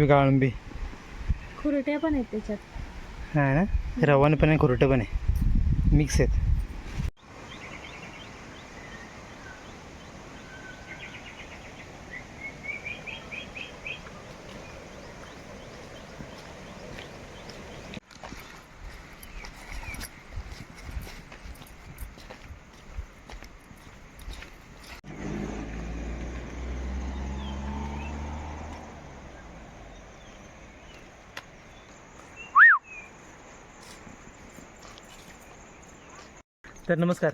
हिरवी आळंबी खुरट्या पण आहेत त्याच्यात. हा ना, रवान पण आहे खुरटं पण आहे, मिक्स आहेत. तर नमस्कार,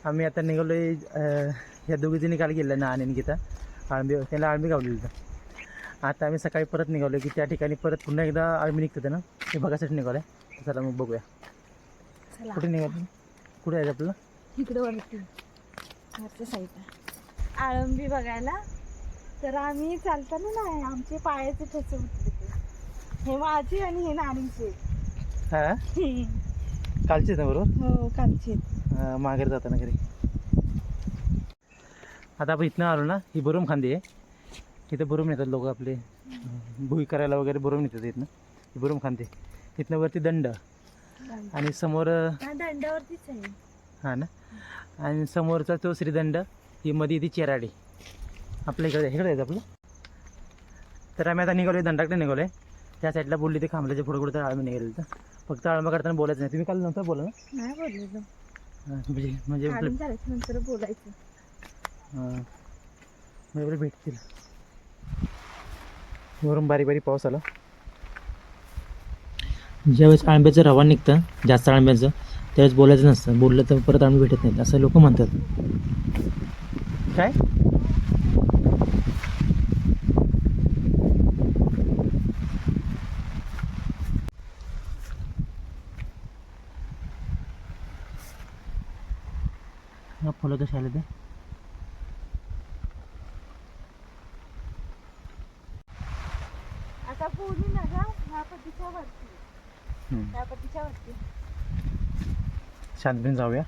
आम्ही आता निघालो आहे. ह्या दोघीजणी काल गेल्या ना, आणि गीता आळंबी, त्याला आळंबी गावलेली तर आता आम्ही सकाळी परत निघालो की त्या ठिकाणी परत पुन्हा एकदा आळंबी निघतं ना, ते बघायसाठी निघालो आहे. चला मग बघूया कुठे निघालो, कुठे आहे आपल्याला. इकडे वरती वरच्या साईडला आळंबी बघायला. तर आम्ही चालताना नाही, आमचे पायाचे ठसे होते तिथे. हे माझी आणि हे नानीचे. हां कालचेच ना बरोबर. हो कालचे. माघारी जाताना घरी. आता आपण इथनं आलो ना, ही बुरुम खांदी आहे. इथं बुरुम येतात लोक आपले भुई करायला वगैरे, बुरुम येतात इथनं. ही बुरुम खांदी, इथनं वरती दंड आणि समोर दंडावरतीच आहे. हां ना, आणि समोरचा तो श्रीदंड, ही मध्ये ती चेराडी. आपल्या इकडे जायचं आपलं. तर आम्ही आता निघालो आहे, दंडाकडे निघालो आहे. त्या साईडला बोलली ते खांबल्याच्या पुढे कुठे तर आळंबी निघाली. तर फक्त आळंबा करताना बोलायचं नाही. तुम्ही काल नंतर बोला ना. नाही बोललेलो, म्हणजे काढून झाल्याच्या नंतर बोलायचं. म्हणजे भेटतील. वरून बारीक बारीक पाऊस आला. ज्यावेळेस आळंब्याचं रवा निघतं, जास्त आळंब्याचं, त्यावेळेस बोलायचं नसतं. बोललं तर परत आळंबी भेटत नाहीत असं लोक म्हणतात. काय फुलं कशी आले ते. आता बोलू ना गा, ह्या पतीच्या वरती, ह्या पतीच्या वरती शांतपणे जाऊया.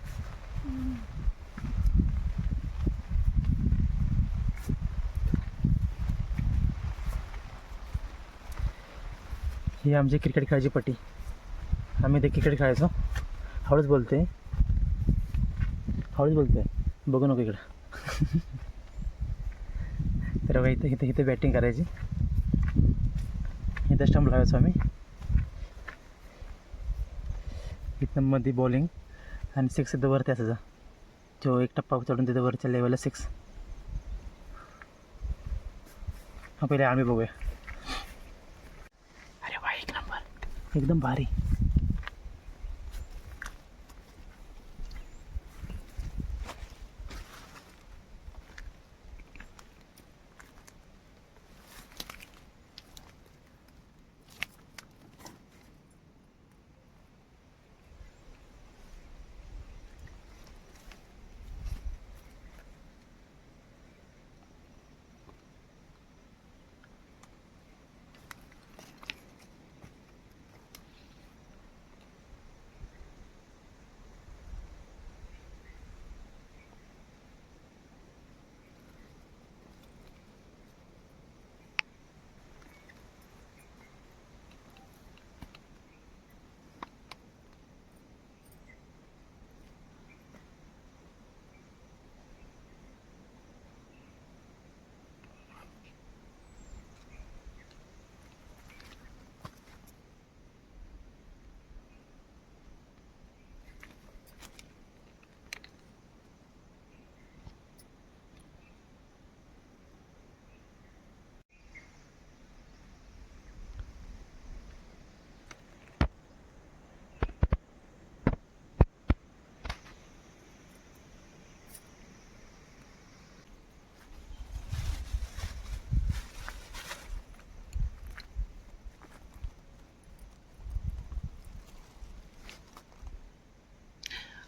ही आमची क्रिकेट खेळायची पट्टी. आम्ही ते क्रिकेट खेळायचो. हळूच बोलते, हळूच बोलते, बघू नको इकडं. तर बघा इथं इथं इथं बॅटिंग करायची. इथं स्टंप लावायचो आम्ही. इथं मध्ये बॉलिंग आणि सिक्स इथं वरती असायचा. तो एक टप्पा चढून तिथं वरच्या लेवलला सिक्स. हा पहिले आम्ही बघूया. अरे वा, एक नंबर, एकदम भारी.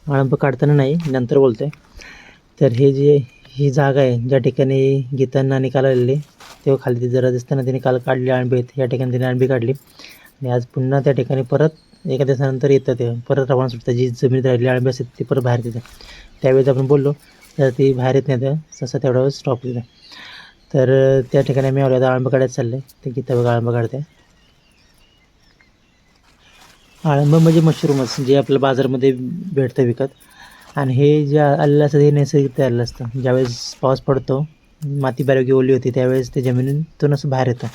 आळंब काढताना नाही, नंतर बोलतो आहे. तर हे जे ही जागा आहे ज्या ठिकाणी गीतांना निकाल आलेले, तेव्हा खाली ती जरा दिसताना तिने काल काढली आळंबी आहेत. या ठिकाणी तिने आळंबी काढली आणि आज पुन्हा त्या ठिकाणी परत एका दिवसानंतर येतं. ते परत रवाना सुटतं. जी जमिनीत राहिलेली आळंबी असते ती परत बाहेर येते. त्यावेळेस आपण बोललो तर ती बाहेर येत नाही, तसं तेवढा वेळ स्टॉप येते. तर त्या ठिकाणी आम्ही आलो आता अळंब काढायला चाललं आहे. ते गीता बघा अळंब काढते. अळंब म्हणजे मशरूमच जे आपल्या बाजारामध्ये भेटतं विकत. आणि हे जे आलेलं असतं हे नैसर्गिक तयारलं असतं. ज्यावेळेस पाऊस पडतो, माती बऱ्यापैकी ओली होती, त्यावेळेस ते जमिनीतून असं बाहेर येतं.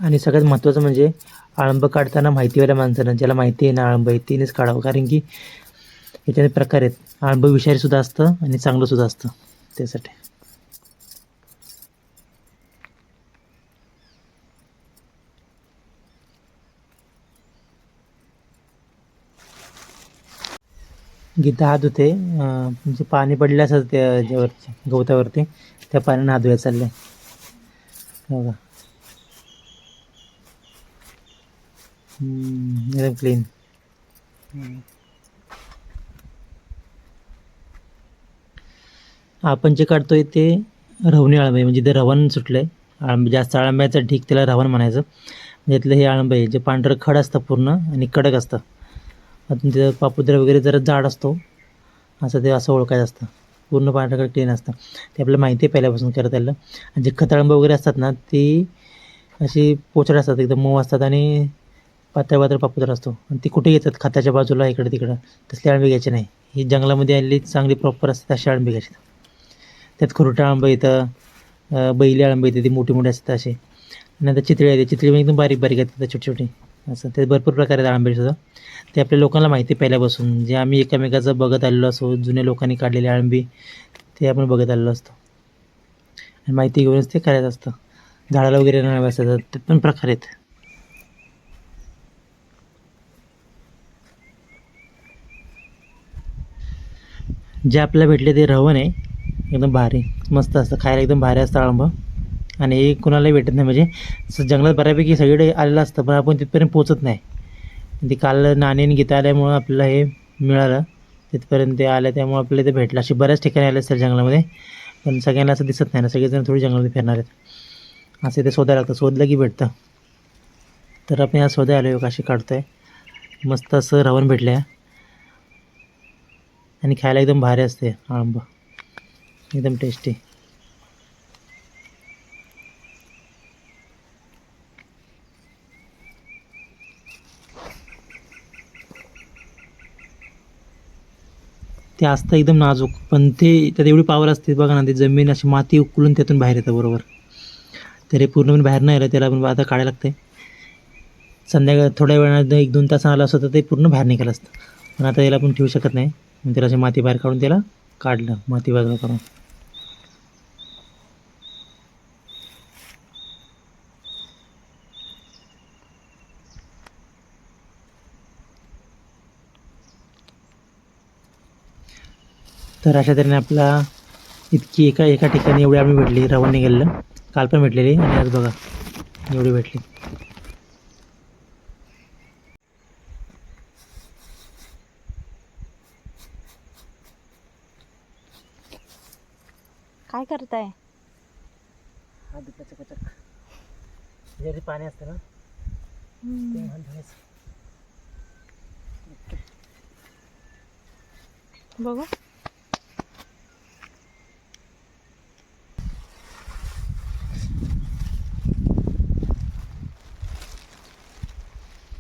आणि सगळ्यात महत्त्वाचं म्हणजे अळंब काढताना माहितीवाल्या माणसानं, ज्याला माहिती आहे ना अळंब आहे, तिनेच काढावं. कारण की याच्याने प्रकार आहेत. अळंब विषारीसुद्धा असतं आणि चांगलंसुद्धा असतं. त्यासाठी गीता हात धुते. म्हणजे पाणी पडलं असं त्या याच्यावरती गवतावरती, त्या पाण्याने हात धुवायला चाललं आहे. बघा एकदम क्लीन. आपण जे काढतोय ते रवणी अळंब आहे. म्हणजे ते रवण सुटलं आहे. अळंब जास्त अळंब्याचं ढीक, त्याला रवण म्हणायचं. यातलं हे अळंब आहे जे पांढरं खड असतं पूर्ण आणि कडक असतं. अजून त्याचं पापुद्रा वगैरे जरा जाड असतो. असं ते असं ओळखायचं असतं. पूर्ण पांढरं क्लीन असतं. ते आपल्याला माहिती आहे पहिल्यापासून करत आलं. आणि जे खताळंब वगैरे असतात ना, ती अशी पोचड असतात, एकदम मऊ असतात आणि पातळ पातळ पापुद्रा असतो. आणि ती कुठे येतात खताच्या बाजूला इकडं तिकडं, तसले अळंबे घ्यायचे नाही. ही जंगलामध्ये आलेली चांगली प्रॉपर असतात अशी अळंबे घ्यायची. त्यात खुरटा अळंब येतं, बैली अळंब येते, ती मोठी मोठी असतात असे. नंतर चितळी येते. चितळी एकदम बारीक बारीक येतात छोटी छोटी. असं ते भरपूर प्रकार आहेत अळंबीसुद्धा. ते आपल्या लोकांना माहिती पहिल्यापासून, जे आम्ही एकमेकाचं बघत आलेलो असो, जुन्या लोकांनी काढलेली अळंबी ते आपण बघत आलेलो असतो आणि माहिती घेऊनच ते करायचं असतं. झाडाला वगैरे अळंबी असतात, ते पण प्रकार आहेत. जे आपल्याला भेटले ते रवण आहे, एकदम भारी मस्त असतं, खायला एकदम भारी असतं अळंबं. आणि हे कुणालाही भेटत नाही. म्हणजे असं जंगलात बऱ्यापैकी सगळीकडे आलेलं असतं, पण आपण तिथपर्यंत पोचत नाही. ते काल नाणीने गीता आल्यामुळं आपल्याला हे मिळालं. तिथपर्यंत ते आलं त्यामुळं आपल्याला ते भेटलं. अशी बऱ्याच ठिकाणी आले असतात जंगलामध्ये, पण सगळ्यांना असं दिसत नाही ना. सगळेजण थोडी जंगलामध्ये फिरणार आहेत. असे ते शोधायला लागतं, शोधलं की भेटतं. तर आपण या शोधाय आलो, काशी काढतो आहे. मस्त असं रवण भेटलं आहे आणि खायला एकदम भारी असते अळंबं, एकदम टेस्टी. ते असतं एकदम नाजूक, पण ते त्यात एवढी पावर असते बघा ना. ते जमीन अशी माती उकळून त्यातून बाहेर येतं बरोबर. तर हे पूर्णपणे बाहेर नाही आलं, त्याला पण आता काढायला लागते. संध्याकाळ थोड्या वेळानं 1-2 तास आलं असतं तर ते पूर्ण बाहेर निघालं असतं. पण आता याला आपण ठेवू शकत नाही, मग त्याला अशी माती बाहेर काढून त्याला काढलं, माती बाजूला करून. तर अशा तऱ्हेने आपला इतकी एका एका ठिकाणी एवढी आम्ही भेटली रवण निघालेलं. काल पण भेटलेली आणि आज बघा एवढी भेटली. काय करताय? हात चकचक. जे पाणी असतं ना ते हात धुवायचं. बघू.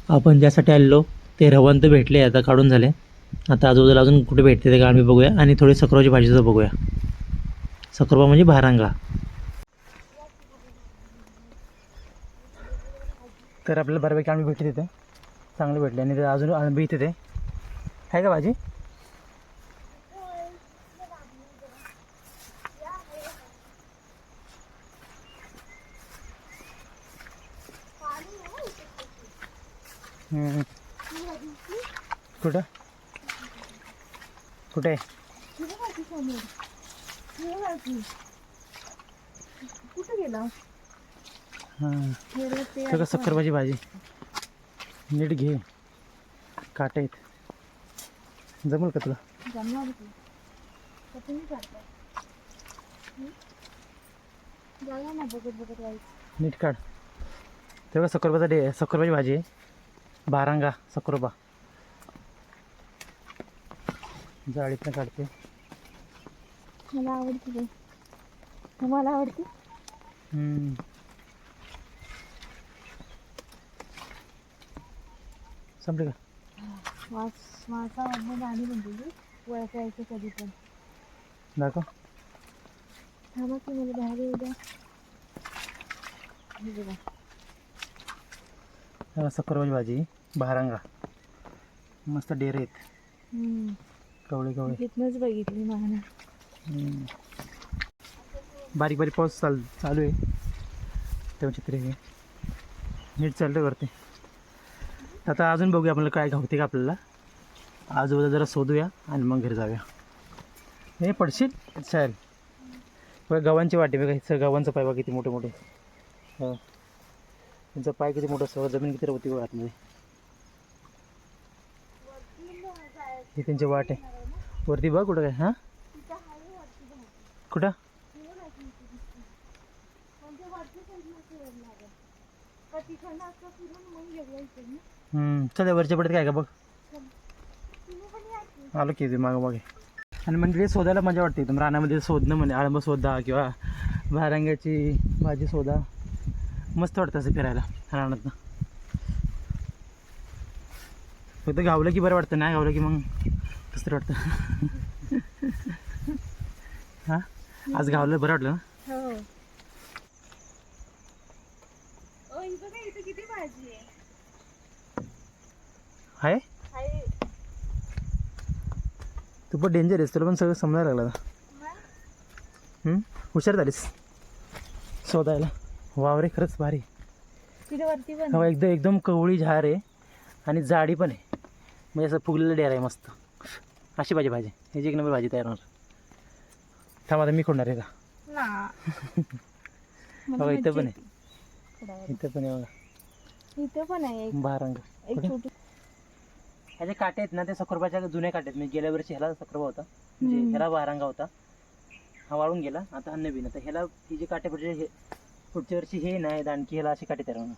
आपण ज्यासाठी आलेलो ते रवण तर भेटले, आता काढून झाले. आता आजूबाजूला अजून कुठे भेटते ते का आम्ही बघूया. आणि थोडी सक्रोबाची भाजीसुद्धा बघूया. सक्रोबा म्हणजे भारंगा. तर आपल्याला बऱ्यापैकी आम्ही भेटते तिथे, चांगले भेटले. आणि ते अजून आंबी इथे ते आहे का भाजी. कुठं कुठे कुठे गेला? सगळं सक्करबाजी भाजी. नीट घे, काटे आहेत. जमल का तुला? जमणार की. तुम्ही काढताय. जाऊया ना बघत बघत जायचं. नीट काढ. तेव्हा सक्करबाजी भाजी आहे. बारांगा सक्रोबा. जाळीतनं काढते. मला आवडते ते. मला आवडते. संपले का? माझा आवडणं गाणी म्हणजे ओळखायचं कधी पण. दाखव. थांबा की मला बाहेर येऊ द्या. हे बघा. सक्रोज भाजी भारंगा मस्त डेरे आहेत. कवळे कवळे तिथनंच बघितली मला. बारीक बारीक पाऊस चालू आहे. तेव्हा चित्र हे नीट चालतं वरती. आता अजून बघूया आपल्याला काय घावते का आपल्याला. आजूबाजूला जरा शोधूया आणि मग घरी जाऊया. हे पडशील चाल बघा गव्हांची वाटी बघा. इथं गव्हांचं पाय बघा किती मोठे मोठे. हो त्यांचा पाय किती मोठं असतं. जमीन किती होती बघा आतमध्ये. हे त्यांची वाट आहे. वरती बघ कुठं काय. हां कुठं चल वरच्या पडत काय का बघ. आलो की ते मागं मागे. आणि म्हणजे शोधायला मजा वाटते एकदम. रानामध्ये शोधणं म्हणजे आळंब शोधा किंवा भारंग्याची भाजी शोधा. मस्त वाटतं असं फिरायला रानातनं. फक्त गावलं की बरं वाटतं. नाही गावलं की मग कसं तरी वाटतं. हां आज गावलं बरं वाटलं ना. किती भाजी आहे. तू पण डेंजर आहेस. तुला पण सगळं समजायला लागलं. हुशार झालीस शोधायला. वावरे खरंच भारी. वरती पण हो एकदम एकदम कवळी झार आहे आणि जाडी पण आहे. म्हणजे असं फुगलेलं डेर आहे मस्त. अशी भाजी ह्याची एक नंबर भाजी तयार होणार. थांबा आता मी खोडणार आहे का. हो इथं पण आहे. इथं पण आहे बघा. इथं पण आहे भारंग. ह्याचे काटे आहेत ना ते सखरबाच्या जुन्या काटे आहेत. म्हणजे गेल्या वर्षी ह्याला सखरबा होता. म्हणजे ह्याला भारंगा होता. हा वाळून गेला. आता हा नवीन. आता ह्याला ही जे काटे पडले हे पुढच्या वर्षी हे नाही आणखी ह्याला अशी काटे तयार होणार.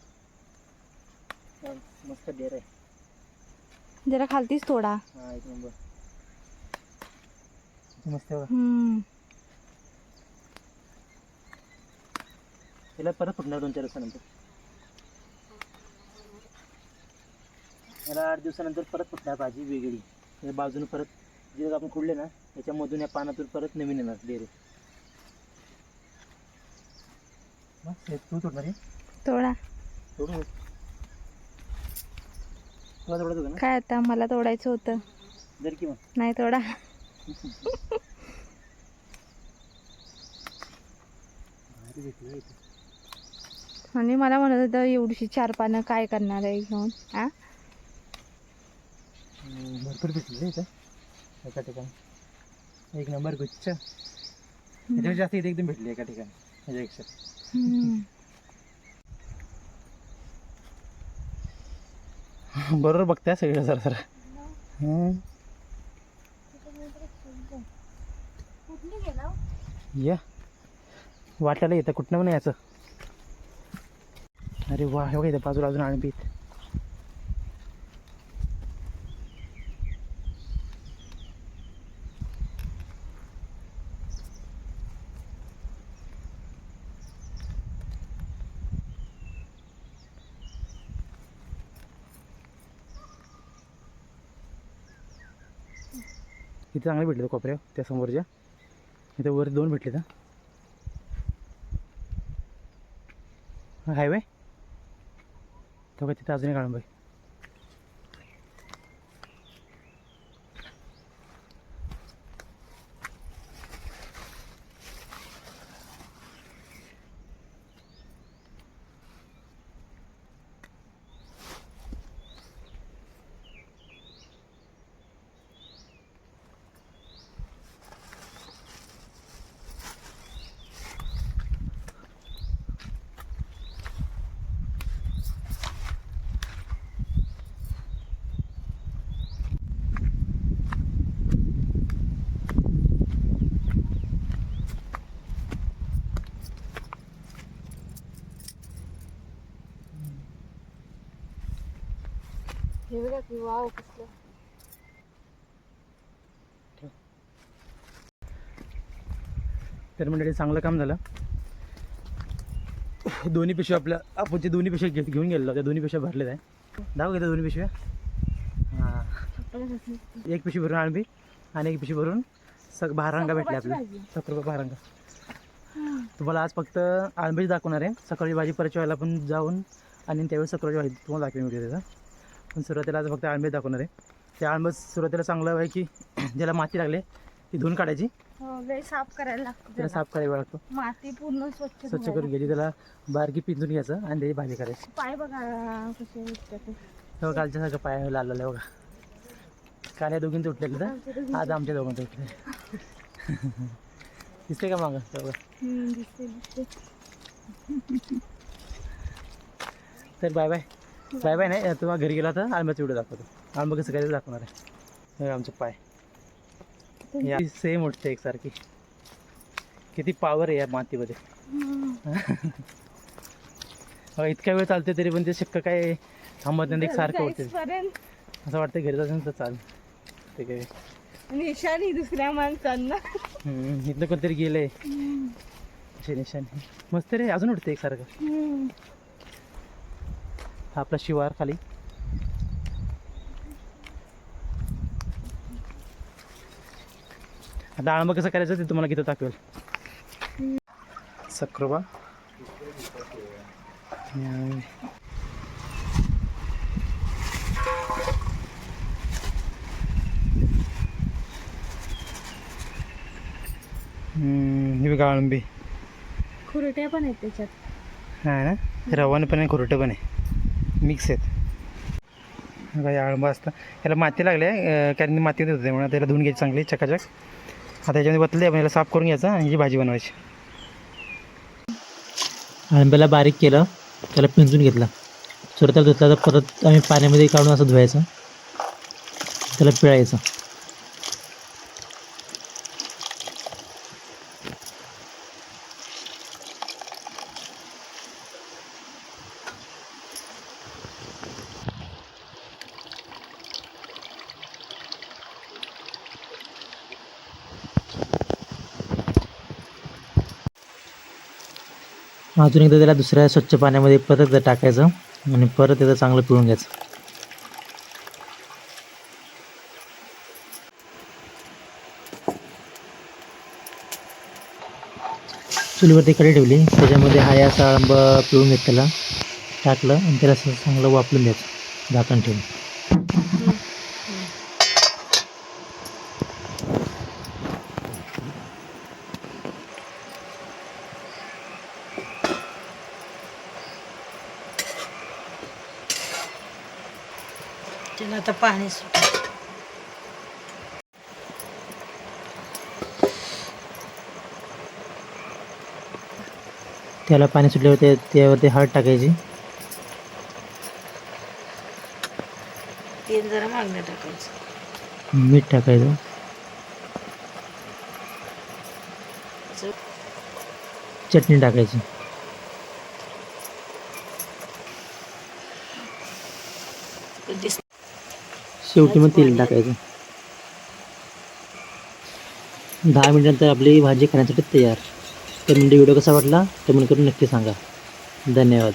मस्त डेर आहे. जरा खालतीच थोडा. हा एक नंबर मस्त आहे बघा. त्याला परत फुटणार 2-4 दिवसानंतर. याला 8 दिवसानंतर परत फुटणार भाजी वेगळी. या बाजूने परत जे आपण खुडले ना त्याच्यामधून या पानातून परत नवीन येणार डेरे. तू तोडणार आहे. तोडा. तोडू तुला तोडायचं होतं ना. काय आता मला तोडायचं होतं. जर की मग नाही तोडा. आणि मला म्हणत होतं एवढीशी 4 पानं काय करणार आहे घेऊन. भरपूर भेटले इथं एका ठिकाणी. एक नंबर गुच्छ. त्याच्यावर जास्त इथे एकदम भेटले एका ठिकाणी ह्याच्यापेक्षा. बरोबर बघताय सगळं जरा जरा. या वाटायला येतं कुठनं पण याचं. अरे वा हे बघा इथं बाजूला अजून आणबीत. इथे चांगले भेटले कोपऱ्या त्या समोरच्या. इथे वर 2 भेटले तर हायवे तो काय तिथं अजून एक आळंब आहे. हे बघा की वाव कसलं. तर मंडळी चांगलं काम झालं. दोन्ही पिशव्या आपण जे दोन्ही पिशव्या घेऊन गेलेलो त्या दोन्ही पिशव्या भरलेल्या आहे. दाखव घेतो दोन्ही पिशव्या. हां, एक पिशवी भरून आळंबी आणि एक पिशवी भरून भारंगा भेटले आपल्याला. 7 रुपये भारंगा. तुम्हाला आज फक्त आळंबीच दाखवणार आहे. सकाळची भाजी परतच्या वेळेला आपण जाऊन आणि त्यावेळेस सकाळची भाजी तुम्हाला दाखवून मिळते त्याचा. पण सुरुवातीला आज फक्त आळंबीच दाखवणार आहे. त्या आळंबीच सुरुवातीला चांगलं आहे की ज्याला माती लागले ती धुवून काढायची. लय साफ करायला लागतं त्याला साफ करायला लागतो. माती पूर्ण स्वच्छ करून घ्यायची. त्याला बारकी पिंजून घ्यायचं आणि त्याची भाजी करायची. पाय बघा कसे दिसतात. तेव्हा कालच्या सारखं पाय लागलेलं आहे बघा. काल या दोघींचं उठलेलं तर आज आमच्या दोघांचं उठलं. दिसते का मागं तेव्हा. दिसते. तर बाय बाय. बाय बाय नाही, तुम्हाला घरी गेला तर आळंब्याचं व्हिडिओ दाखवतो. आळंबा कसं करायचं दाखवणार आहे. हे आमचे पाय या सेम उठते एकसारखी. किती पावर आहे या मातीमध्ये. इतक्या वेळ चालते तरी पण ते शक्य काय थांबत नाही, एकसारखं होते. असं वाटतं घरी जायचं तर चाल ते काय निशाणी दुसऱ्या माणसांना. इथलं कोणतरी गेलंय असे निशाणी. मस्त रे, अजून उठते एकसारखं. हा आपला शिवार खाली. आता आळंबा कसं करायचं ते तुम्हाला किती दाखवेल. सक्रोबा ही बघा आळंबी. खुरट्या पण आहेत त्याच्यात. हा ना, रवानं पण आहे खुरटं पण आहे, मिक्स आहेत. काही आळंबा असतं याला माती लागली आहे कारण माती होते म्हणून त्याला धुवून घ्यायची चांगली चकाचक. आता याच्यामध्ये बतले आपण याला साफ करून घ्यायचं आणि याची भाजी बनवायची. आळंब्याला बारीक केलं, त्याला पिंजून घेतला. सुरुवातीला धुतला तर परत आम्ही पाण्यामध्ये काढून असं धुवायचं, त्याला पिळायचं. अजून एकदा त्याला दुसऱ्या स्वच्छ पाण्यामध्ये परत टाकायचं आणि परत त्याचं चांगलं पिळून घ्यायचं. चुलीवरती कढई ठेवली, त्याच्यामध्ये हा असा आळंबा पिळून घेतला टाकलं आणि त्याला असं चांगलं वापरून द्यायचं झाकण ठेवून. त्याला आता पाणी त्याला पाणी सुटल्यावर त्यावरती हळद टाकायची. तेल जरा मागणं टाकायचं. मीठ टाकायचं. चटणी टाकायची. शेवटी मग तेल टाकायचं. 10 मिनिटांनंतर आपली भाजी खाण्यासाठी तयार. तर म्हणजे व्हिडिओ कसा वाटला कमेंट करून नक्की सांगा. धन्यवाद.